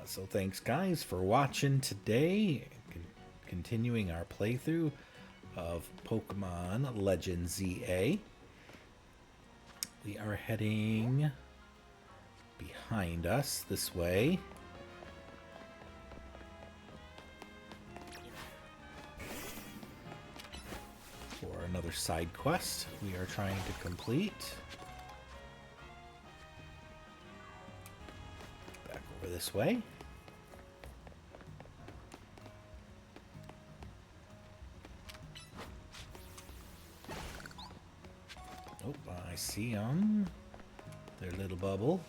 So thanks guys for watching today. Continuing our playthrough of Pokemon Legend ZA. We are heading behind us this way. For another side quest we are trying to complete. Back over this way. Oh, I see them. Their little bubble.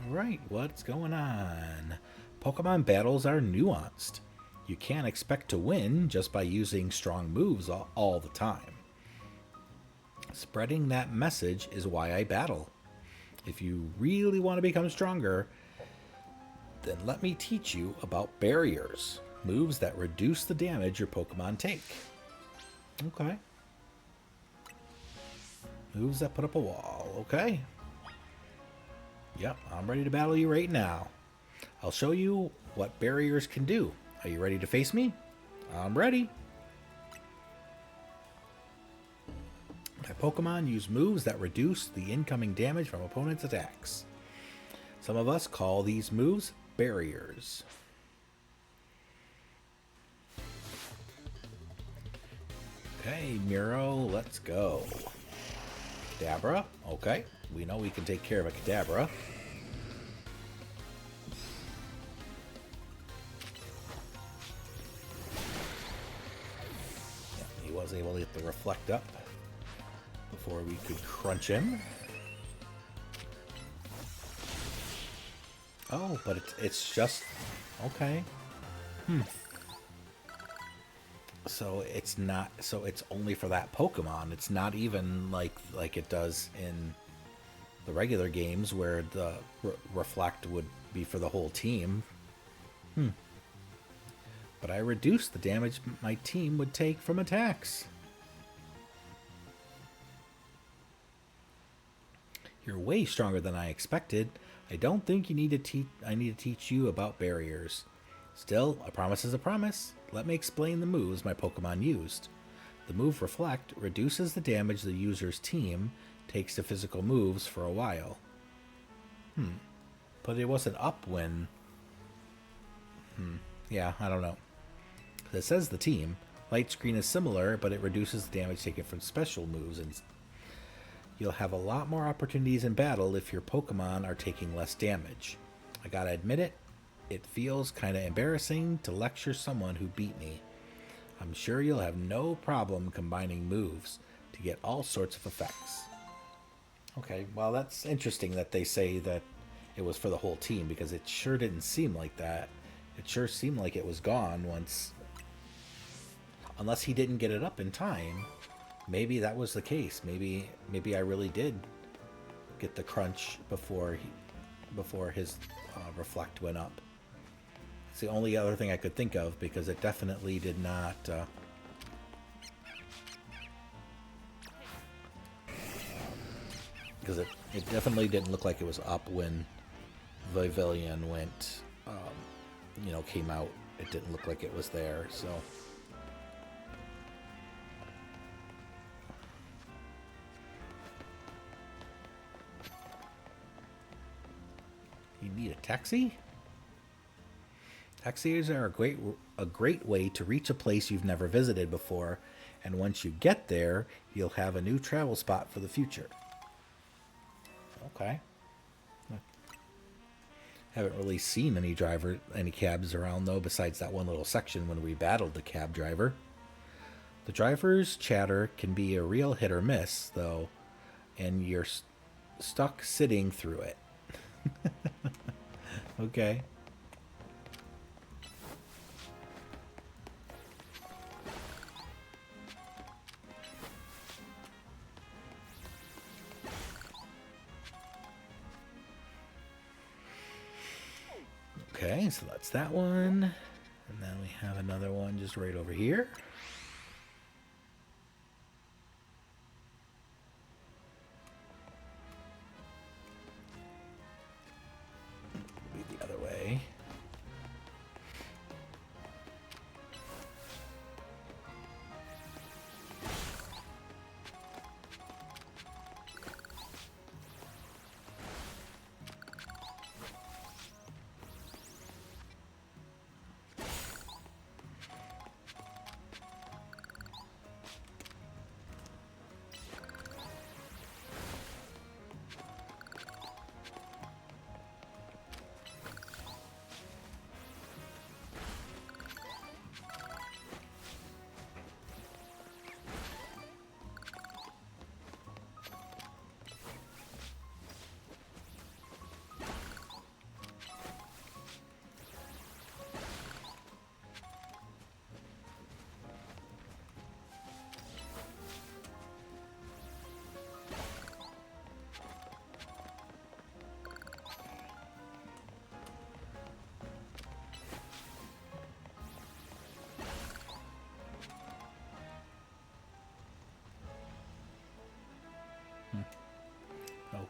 Alright, what's going on? Pokemon battles are nuanced. You can't expect to win just by using strong moves all the time. Spreading that message is why I battle. If you really want to become stronger, then let me teach you about barriers, moves that reduce the damage your Pokemon take. Okay. Moves that put up a wall, okay. Yep, I'm ready to battle you right now. I'll show you what barriers can do. Are you ready to face me? I'm ready. My Pokemon use moves that reduce the incoming damage from opponents' attacks. Some of us call these moves barriers. Okay, Miro, let's go. Kadabra, okay. We know we can take care of a Kadabra. Yeah, he was able to get the Reflect up before we could crunch him. Oh, but it's just... okay. So it's not... so it's only for that Pokemon. It's not even like it does in the regular games where the Reflect would be for the whole team. But I reduced the damage my team would take from attacks. You're way stronger than I expected. I don't think you need to I need to teach you about barriers. Still, a promise is a promise. Let me explain the moves my Pokemon used. The move Reflect reduces the damage the user's team takes to physical moves for a while. But it wasn't up when... yeah, I don't know. It says the team. Light Screen is similar, but it reduces the damage taken from special moves, and you'll have a lot more opportunities in battle if your Pokemon are taking less damage. I gotta admit it feels kinda embarrassing to lecture someone who beat me. I'm sure you'll have no problem combining moves to get all sorts of effects. Okay, well that's interesting that they say that it was for the whole team, because it sure didn't seem like that. It sure seemed like it was gone once... unless he didn't get it up in time. Maybe that was the case. Maybe I really did get the crunch before his Reflect went up. It's the only other thing I could think of, because it definitely did not... because it definitely didn't look like it was up when Vivillon went, came out. It didn't look like it was there, so... You need a taxi? Taxis are a great way to reach a place you've never visited before, and once you get there, you'll have a new travel spot for the future. Okay. Haven't really seen any cabs around though, besides that one little section when we battled the cab driver. The driver's chatter can be a real hit or miss, though, and you're stuck sitting through it. Okay. Okay, so that's that one. And then we have another one just right over here. Be the other way.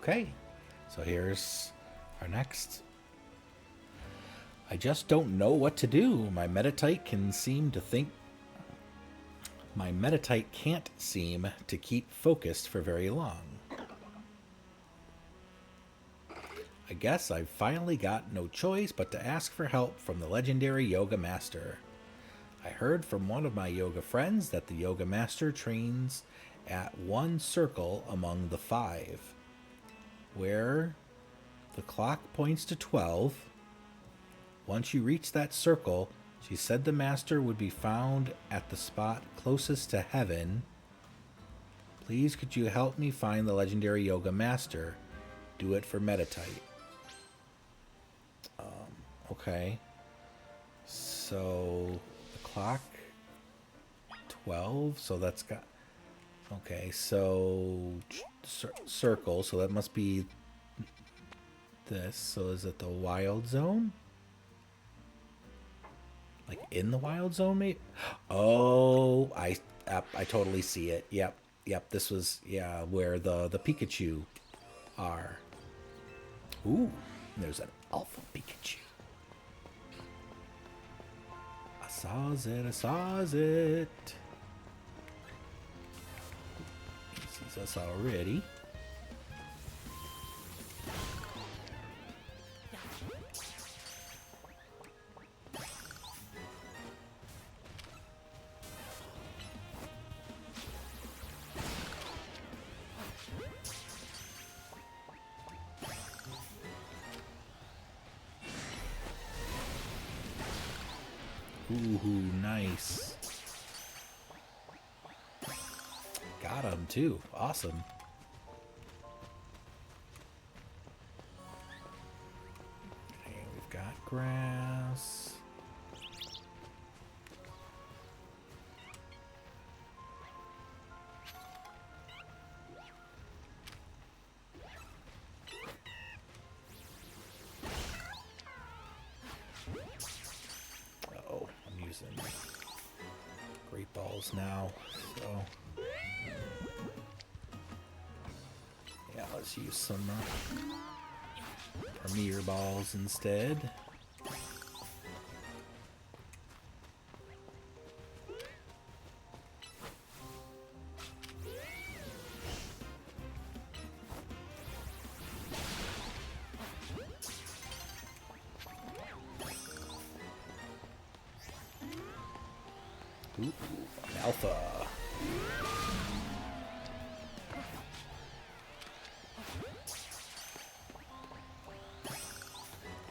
Okay, so here's our next. I just don't know what to do. My Metatite can't seem to keep focused for very long. I guess I've finally got no choice but to ask for help from the legendary Yoga Master. I heard from one of my yoga friends that the Yoga Master trains at one circle among the 5, where the clock points to 12. Once you reach that circle, she said the Master would be found at the spot closest to heaven. Please could you help me find the legendary Yoga Master? Do it for Metatite. Okay. So the clock 12, so that's got. Okay, so circle, so that must be this. So is it the wild zone? Like in the wild zone, maybe? Oh, I totally see it. Yep. This was where the Pikachu are. Ooh, there's an alpha Pikachu. I saws it. He sees us already. Ooh, nice. Got him too. Awesome. Okay, we've got grass. Great balls now, so yeah, let's use some Premier balls instead. Ooh, an alpha.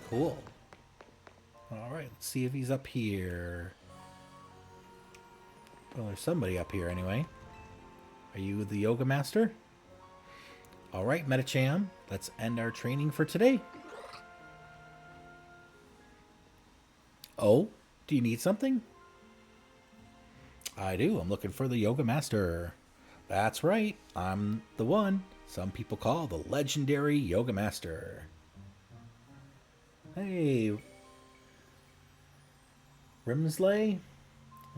Cool. Alright, let's see if he's up here. Well, there's somebody up here anyway. Are you the Yoga Master? Alright, Metacham, let's end our training for today. Oh, do you need something? I do. I'm looking for the Yoga Master. That's right. I'm the one some people call the legendary Yoga Master. Hey. Rimsley,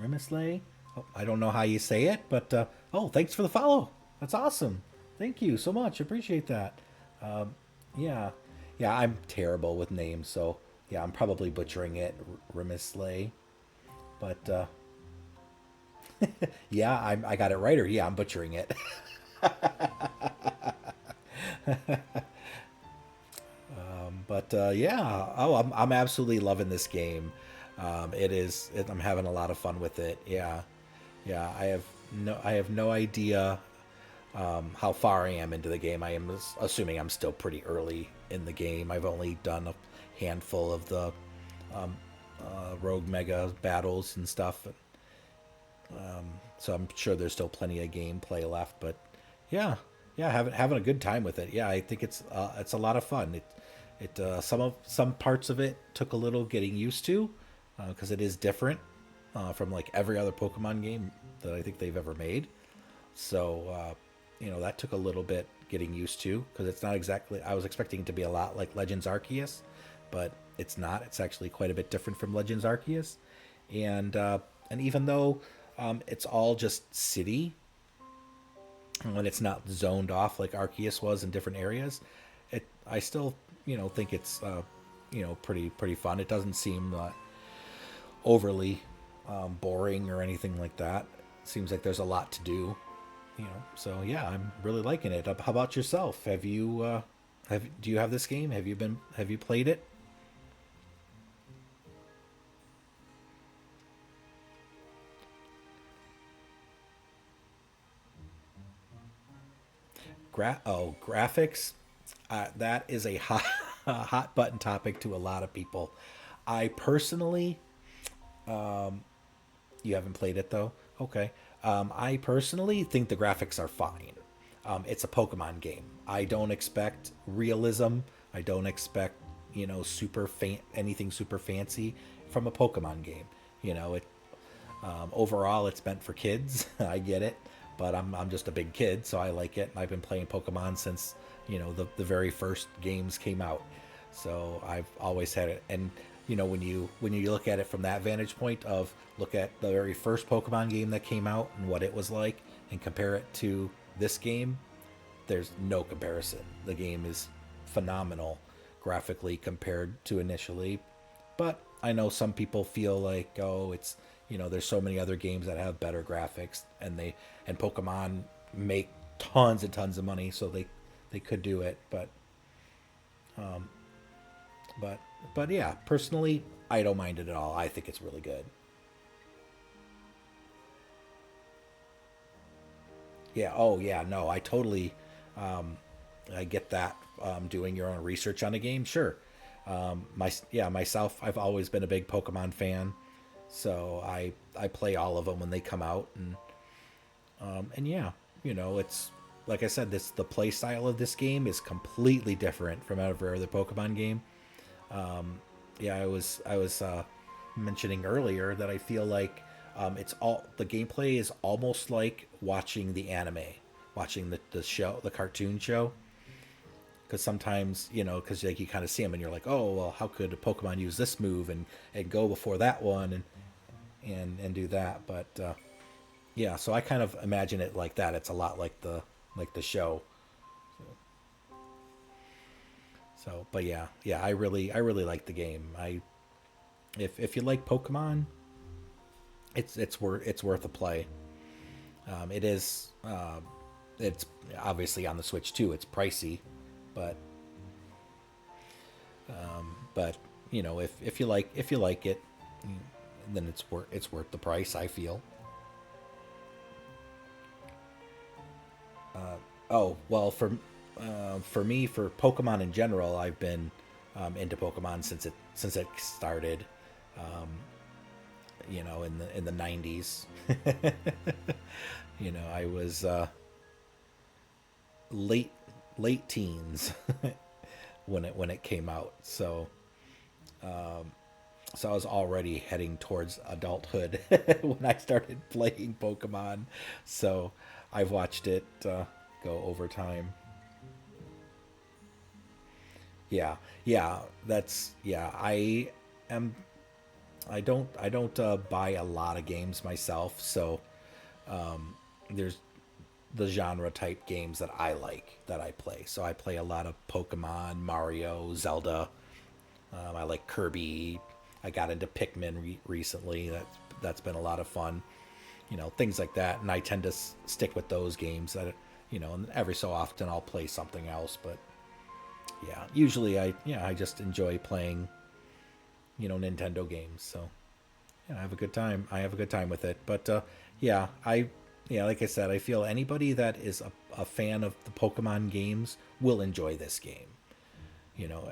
Rimisley. Oh, I don't know how you say it, but oh, thanks for the follow. That's awesome. Thank you so much. Appreciate that. Yeah, yeah. I'm terrible with names, so yeah, I'm probably butchering it, Rimisley. But yeah, I got it right, or yeah, I'm butchering it. But yeah, oh, I'm absolutely loving this game. I'm having a lot of fun with it. Yeah, yeah. I have no idea how far I am into the game. I am assuming I'm still pretty early in the game. I've only done a handful of the Rogue Mega battles and stuff, so I'm sure there's still plenty of gameplay left. But yeah, yeah, having a good time with it. Yeah, I think it's a lot of fun. Some parts of it took a little getting used to because it is different from like every other Pokemon game that I think they've ever made. So that took a little bit getting used to because it's not exactly. I was expecting it to be a lot like Legends Arceus, but it's not. It's actually quite a bit different from Legends Arceus, and even though it's all just city when it's not zoned off like Arceus was in different areas, I still think it's pretty fun. It doesn't seem overly boring or anything like that. It seems like there's a lot to do. So yeah, I'm really liking it. How about yourself? Do you have this game? Have you played it? Graphics. That is a hot a hot button topic to a lot of people. I personally, you haven't played it though. Okay. I personally think the graphics are fine. It's a Pokemon game. I don't expect realism. I don't expect anything super fancy from a Pokemon game. It overall it's meant for kids. I get it, but I'm just a big kid, so I like it. I've been playing Pokemon since the very first games came out, so I've always had it. And when you look at it from that vantage point of look at the very first Pokemon game that came out and what it was like, and compare it to this game, there's no comparison. The game is phenomenal graphically compared to initially, but I know some people feel like, oh, it's there's so many other games that have better graphics, and Pokemon make tons and tons of money, so they could do it. But but yeah, personally, I don't mind it at all. I think it's really good. Yeah. Oh yeah. No, I get that. Doing your own research on a game, sure. Myself, I've always been a big Pokemon fan, so I play all of them when they come out, and yeah, it's like I said, the play style of this game is completely different from every other Pokemon game. Yeah, I was mentioning earlier that I feel like it's all the gameplay is almost like watching the anime, watching the show, the cartoon show. Because sometimes because like you kind of see them and you're like, oh well, how could a Pokemon use this move and go before that one and do that? But yeah, so I kind of imagine it like that. It's a lot like the show. So, but yeah, yeah, I really like the game. If you like Pokemon, it's worth a play. It is it's obviously on the Switch too. It's pricey, but but if you like it, then it's worth the price. I feel. Oh well, for me, for Pokemon in general, I've been into Pokemon since it started. In the '90s. I was late late teens when it came out. So I was already heading towards adulthood when I started playing Pokemon. So I've watched it go over time. Yeah, yeah, yeah. I am. I don't buy a lot of games myself, so there's the genre type games that I like that I play. So I play a lot of Pokemon, Mario, Zelda. I like Kirby. I got into Pikmin recently. That's been a lot of fun. Things like that. And I tend to stick with those games. And every so often I'll play something else. But yeah, usually I just enjoy playing Nintendo games. So yeah, I have a good time. I have a good time with it. But yeah, like I said, I feel anybody that is a fan of the Pokemon games will enjoy this game.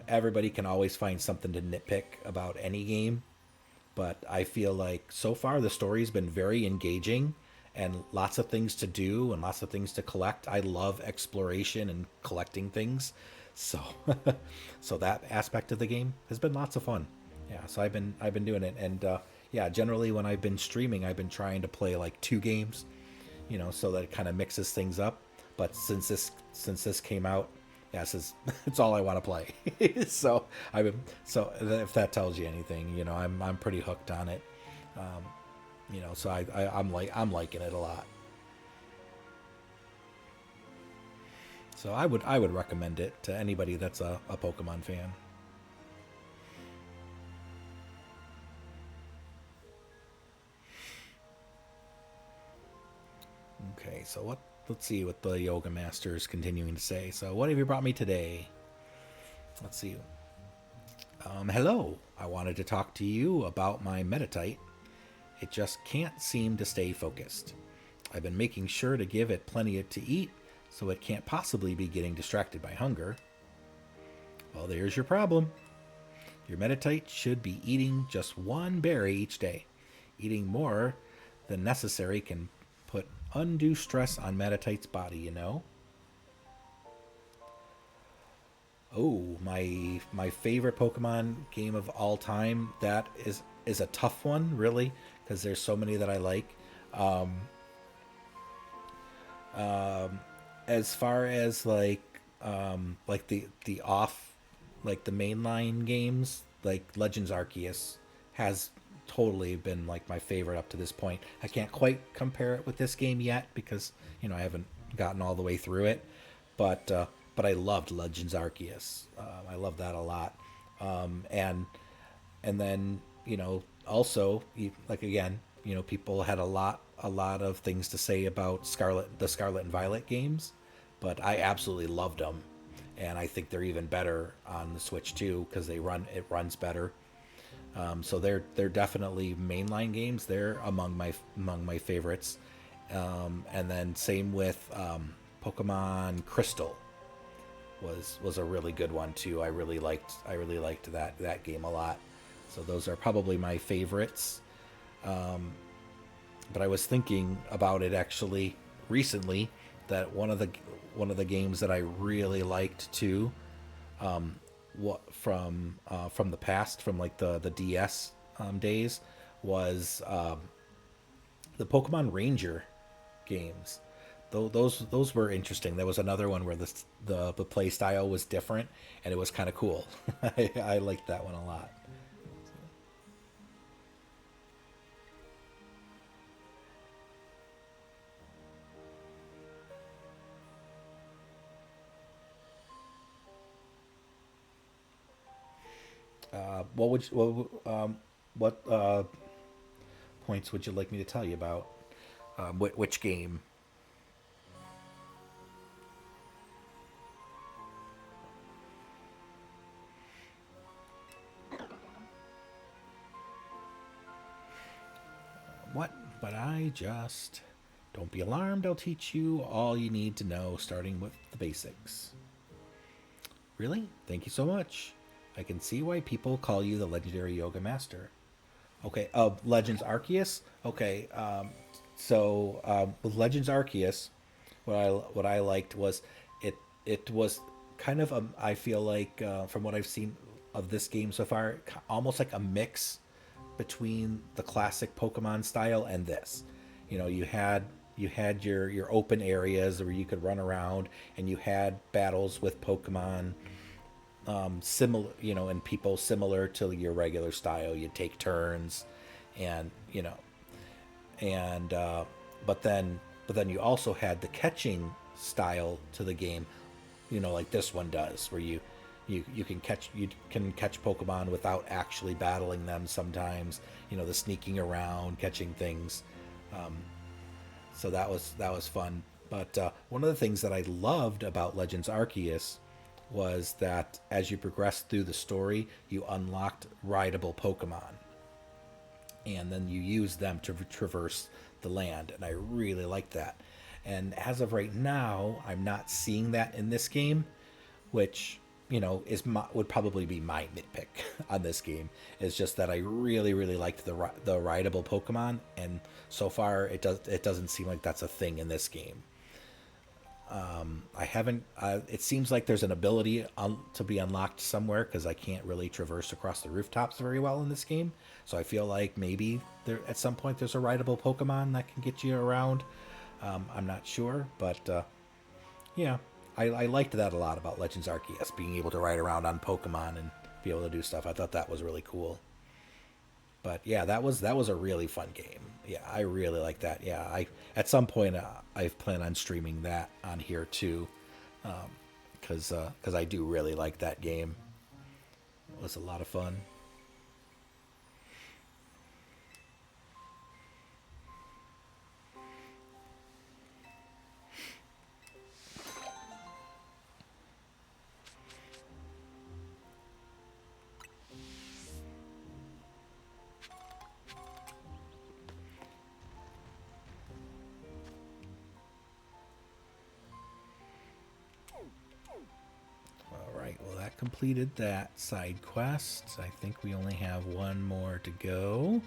Everybody can always find something to nitpick about any game, but I feel like so far the story's been very engaging and lots of things to do and lots of things to collect. I love exploration and collecting things. So so that aspect of the game has been lots of fun. Yeah, so I've been doing it, and yeah, generally when I've been streaming, I've been trying to play like two games, so that it kind of mixes things up. But since this came out, yeah, it's all I want to play. So I've been so if that tells you anything, I'm pretty hooked on it. So I'm liking it a lot. So I would recommend it to anybody that's a Pokemon fan. Okay, so let's see what the yoga master is continuing to say. So what have you brought me today? Let's see. Hello. I wanted to talk to you about my Metatite. It just can't seem to stay focused. I've been making sure to give it plenty to eat, so it can't possibly be getting distracted by hunger. Well, there's your problem. Your Metatite should be eating just one berry each day. Eating more than necessary can put undue stress on Metatite's body. Oh, my favorite Pokemon game of all time. That is a tough one, really, because there's so many that I like. Um, as far as like the off like the mainline games, like Legends Arceus has totally been like my favorite up to this point. I can't quite compare it with this game yet because I haven't gotten all the way through it, but I loved Legends Arceus. I love that a lot. And then also like again, people had a lot of things to say about the Scarlet and Violet games, but I absolutely loved them, and I think they're even better on the Switch too because it runs better. So they're definitely mainline games. They're among my favorites. And then same with Pokemon Crystal was a really good one too. I really liked that game a lot. So those are probably my favorites. But I was thinking about it actually recently that one of the games that I really liked too, from the past, from like the DS days, was the Pokemon Ranger games. Those were interesting. There was another one where the play style was different, and it was kind of cool. I liked that one a lot. What points would you like me to tell you about? Which game? What? But I just don't be alarmed. I'll teach you all you need to know, starting with the basics. Really? Thank you so much. I can see why people call you the legendary yoga master. Okay, Legends Arceus. Okay, with Legends Arceus, what I liked was it was kind of I feel like from what I've seen of this game so far, almost like a mix between the classic Pokemon style and this. You had your open areas where you could run around, and you had battles with Pokemon similar, and people similar to your regular style. You take turns, and and but then you also had the catching style to the game, like this one does, where you can catch Pokemon without actually battling them sometimes. The sneaking around, catching things. So that was fun. But one of the things that I loved about Legends Arceus was that as you progressed through the story, you unlocked rideable Pokemon, and then you use them to traverse the land, and I really like that. And as of right now, I'm not seeing that in this game, which would probably be my nitpick on this game. Is just that I really really liked the rideable Pokemon, and so far it doesn't seem like that's a thing in this game. I haven't. It seems like there's an ability to be unlocked somewhere, because I can't really traverse across the rooftops very well in this game. So I feel like maybe there at some point there's a rideable Pokemon that can get you around. I'm not sure, but yeah, I liked that a lot about Legends Arceus, being able to ride around on Pokemon and be able to do stuff. I thought that was really cool. But yeah, that was a really fun game. Yeah, I really like that. Yeah, I at some point I plan on streaming that on here too, because I do really like that game. It was a lot of fun. All right, well that completed that side quest. I think we only have one more to go.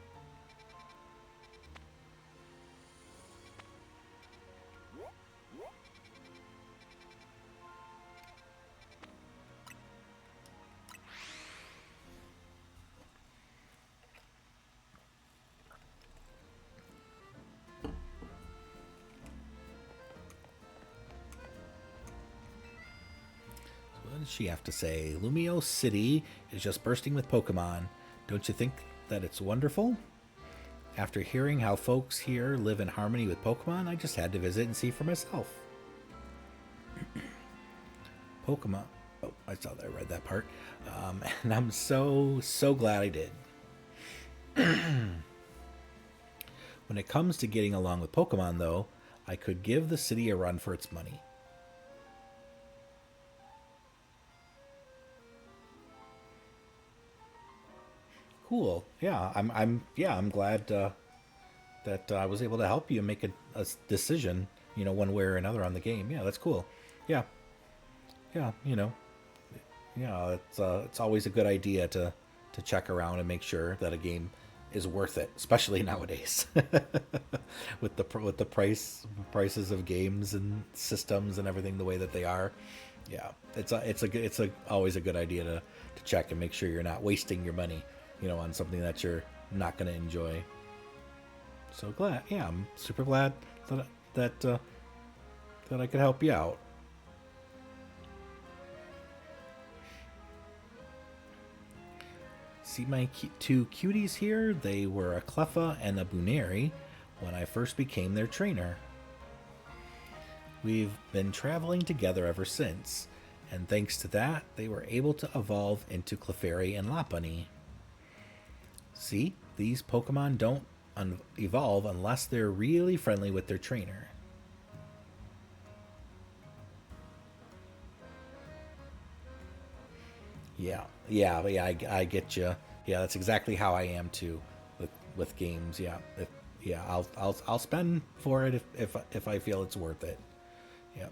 What does she have to say? Lumio City is just bursting with Pokemon. Don't you think that it's wonderful? After hearing how folks here live in harmony with Pokemon, I just had to visit and see for myself. Pokemon. Oh, I saw that. I read that part. And I'm so glad I did. When it comes to getting along with Pokemon, though, I could give the city a run for its money. Cool. Yeah, I'm glad that I was able to help you make a decision, one way or another on the game. Yeah, that's cool. Yeah, yeah, yeah. It's always a good idea to check around and make sure that a game is worth it, especially nowadays with the prices of games and systems and everything the way that they are. Yeah, it's always a good idea to check and make sure you're not wasting your money, on something that you're not going to enjoy. So glad, yeah, I'm super glad that I could help you out. See my two cuties here? They were a Cleffa and a Buneri when I first became their trainer. We've been traveling together ever since, and thanks to that, they were able to evolve into Clefairy and Lopunny. See, these Pokemon don't evolve unless they're really friendly with their trainer. Yeah, I get you. Yeah, that's exactly how I am too, with games. Yeah, yeah, I'll spend for it if I feel it's worth it. Yeah.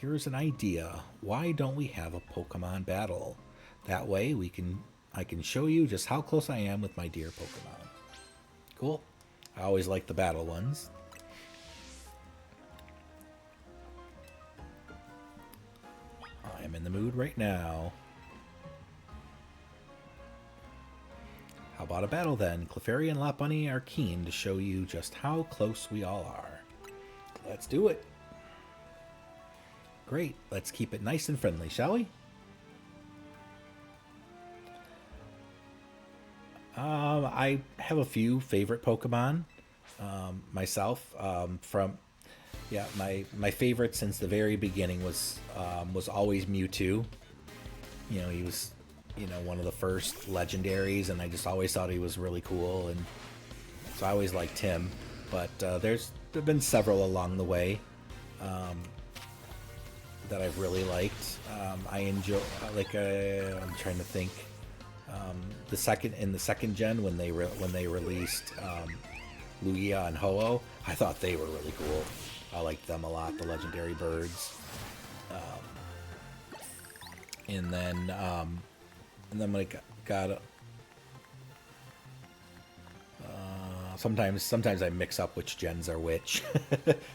Here's an idea. Why don't we have a Pokemon battle? That way I can show you just how close I am with my dear Pokemon. Cool. I always like the battle ones. I am in the mood right now. How about a battle then? Clefairy and Lopunny are keen to show you just how close we all are. let's do it. Great. Let's keep it nice and friendly, shall we? I have a few favorite Pokemon myself. My favorite since the very beginning was always Mewtwo. You know, he was one of the first legendaries, and I just always thought he was really cool, and so I always liked him. But there've been several along the way that I've really liked. I enjoy I'm trying to think. The second gen when they released Lugia and Ho-Oh, I thought they were really cool. I liked them a lot, the legendary birds. And then I got sometimes I mix up which gens are which,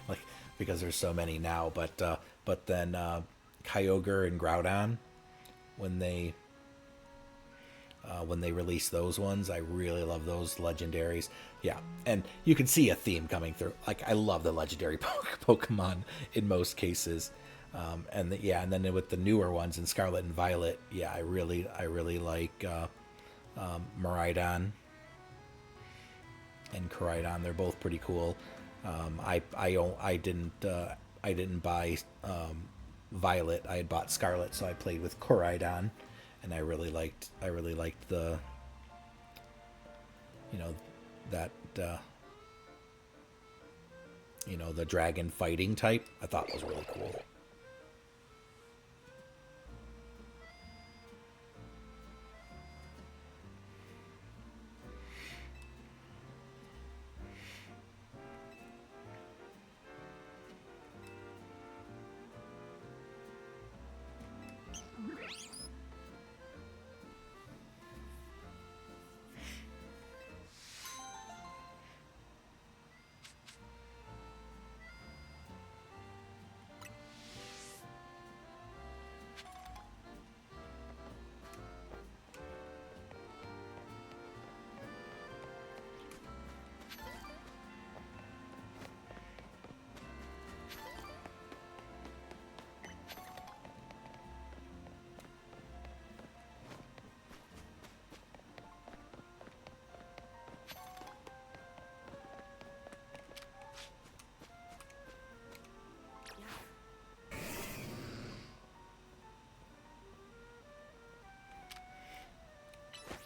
like because there's so many now. But then Kyogre and Groudon, when they release those ones, I really love those legendaries. Yeah, and you can see a theme coming through. Like, I love the legendary Pokemon in most cases. And then with the newer ones in Scarlet and Violet, yeah, I really like Miraidon and Koraidon. They're both pretty cool. I didn't buy Violet. I had bought Scarlet, so I played with Koraidon, and I really liked the the dragon fighting type. I thought was really cool.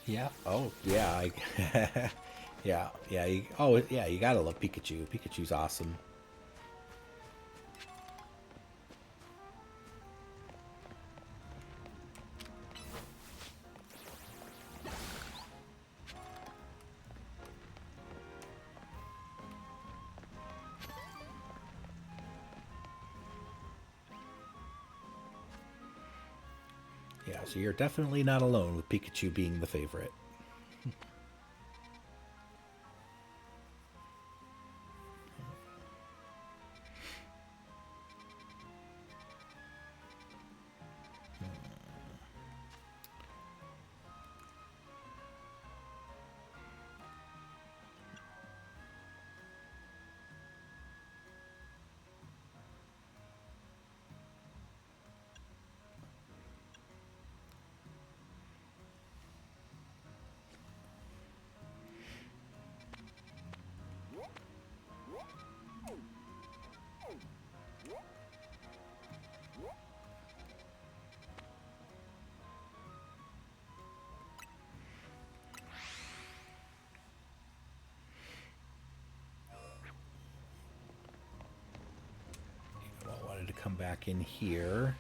Yeah. Oh, yeah. Yeah. You gotta love Pikachu. Pikachu's awesome. Yeah, so you're definitely not alone with Pikachu being the favorite. I wanted to come back in here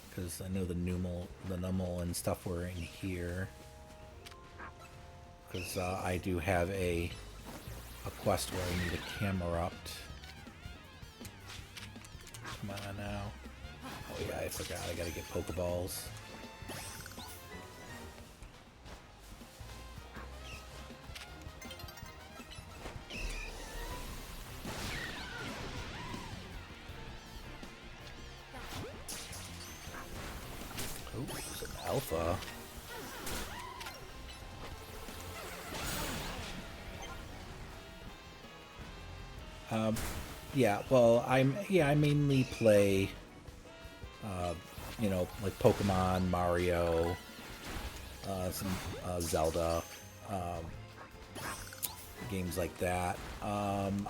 because I know the Numel and stuff were in here. Because I do have a quest where I need a Camerupt. Come on now. Oh yeah, I forgot. I gotta get Pokeballs. Oh, there's an Alpha. Yeah, well, I mainly play, like Pokemon, Mario, some Zelda, games like that. I'm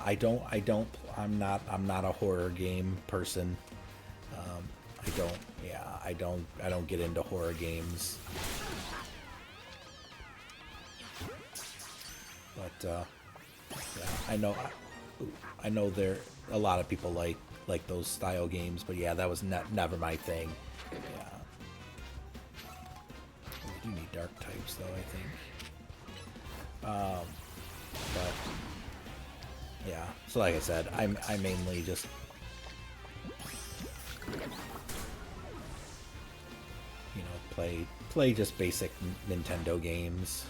not a horror game person. I don't, yeah, I don't get into horror games. But yeah, I know there a lot of people like those style games, but yeah, that was never my thing. Yeah, we do need dark types though, I think. But yeah, so like I said, I mainly just play just basic Nintendo games.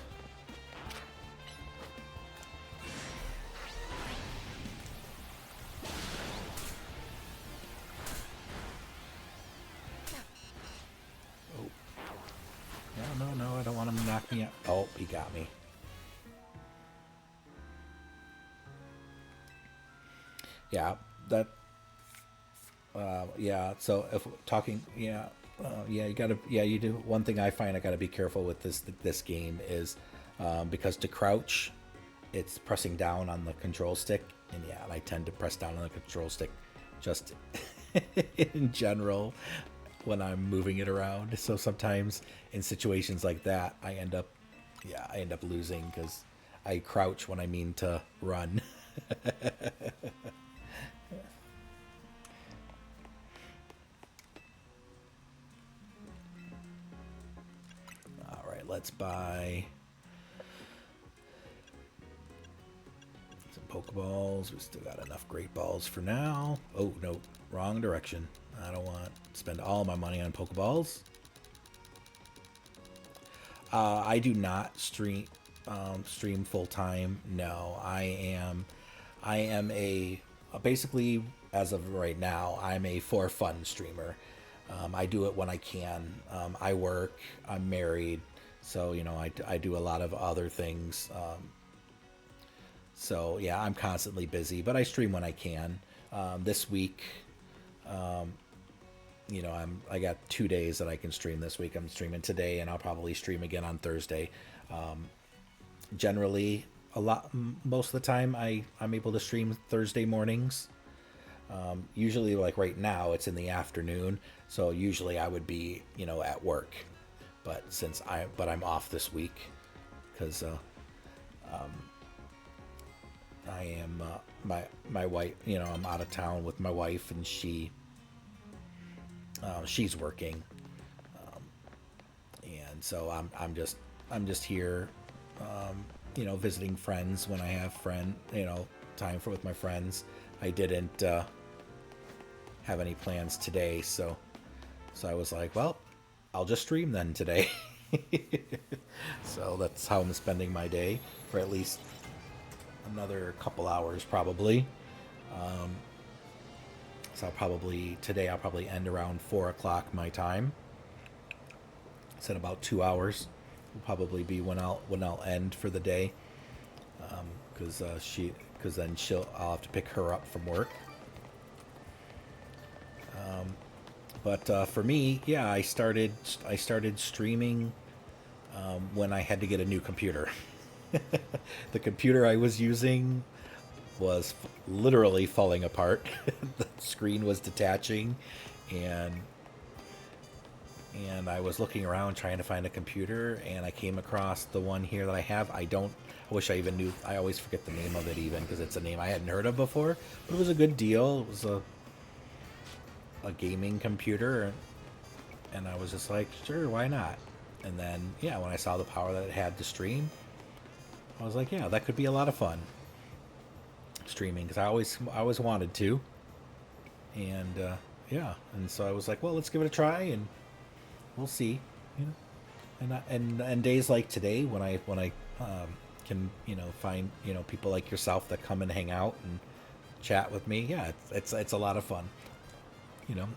Oh, no, I don't want him to knock me out. Oh, he got me. Yeah, that. Yeah. So if talking, yeah, yeah, you gotta, yeah, you do. One thing I find I gotta be careful with this game is because to crouch, it's pressing down on the control stick, and yeah, I tend to press down on the control stick, just in general when I'm moving it around. So sometimes in situations like that, I end up losing because I crouch when I mean to run. All right, let's buy some Pokeballs. We still got enough Great Balls for now. Oh, no, wrong direction. I don't want to spend all my money on Pokeballs. I do not stream full time. No, I am a basically as of right now. I'm a for fun streamer. I do it when I can. I work. I'm married, so I do a lot of other things. So yeah, I'm constantly busy, but I stream when I can. This week, I got 2 days that I can stream this week. I'm streaming today, and I'll probably stream again on Thursday. Generally, most of the time, I'm able to stream Thursday mornings. Usually, like right now, it's in the afternoon, so usually I would be at work. But I'm off this week because I am my wife. I'm out of town with my wife, and she's working, and so I'm just here, visiting friends when I have time for with my friends. I didn't have any plans today, so I was like, well, I'll just stream then today. So that's how I'm spending my day for at least another couple hours probably. So I'll probably end around 4 o'clock my time. It's in about 2 hours. Will probably be when I'll end for the day, because then I'll have to pick her up from work. But for me, yeah, I started streaming when I had to get a new computer. The computer I was using was literally falling apart. The screen was detaching, and I was looking around trying to find a computer, and I came across the one here that I have. I wish I even knew. I always forget the name of it even because it's a name I hadn't heard of before. But it was a good deal. It was a gaming computer, and I was just like, sure, why not? And then yeah, when I saw the power that it had to stream, I was like, yeah, that could be a lot of fun streaming because I always wanted to, and yeah, and so I was like, well, let's give it a try, and we'll see, you know. And days like today when I can find people like yourself that come and hang out and chat with me, yeah, it's a lot of fun, you know.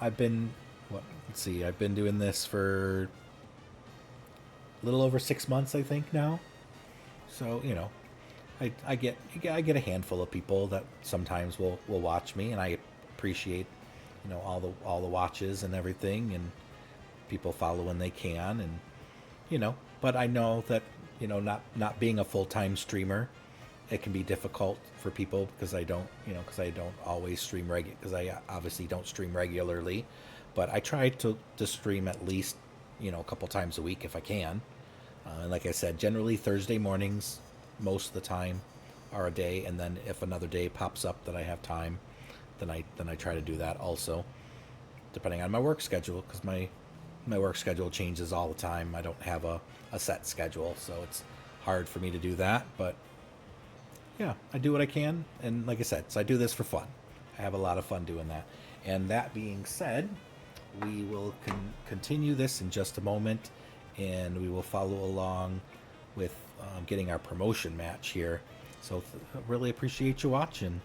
I've been what let's see, I've been doing this for a little over 6 months, I think now. So I get a handful of people that sometimes will watch me, and I appreciate, all the watches and everything, and people follow when they can, and but I know that not being a full-time streamer, it can be difficult for people because I don't always stream because I obviously don't stream regularly, but I try to stream at least a couple times a week if I can. And like I said, generally Thursday mornings, most of the time, are a day, and then if another day pops up that I have time, then I try to do that also, depending on my work schedule, because my work schedule changes all the time. I don't have a set schedule, so it's hard for me to do that. But yeah, I do what I can, and like I said, so I do this for fun. I have a lot of fun doing that. And that being said, we will continue this in just a moment, and we will follow along with getting our promotion match here. So really appreciate you watching.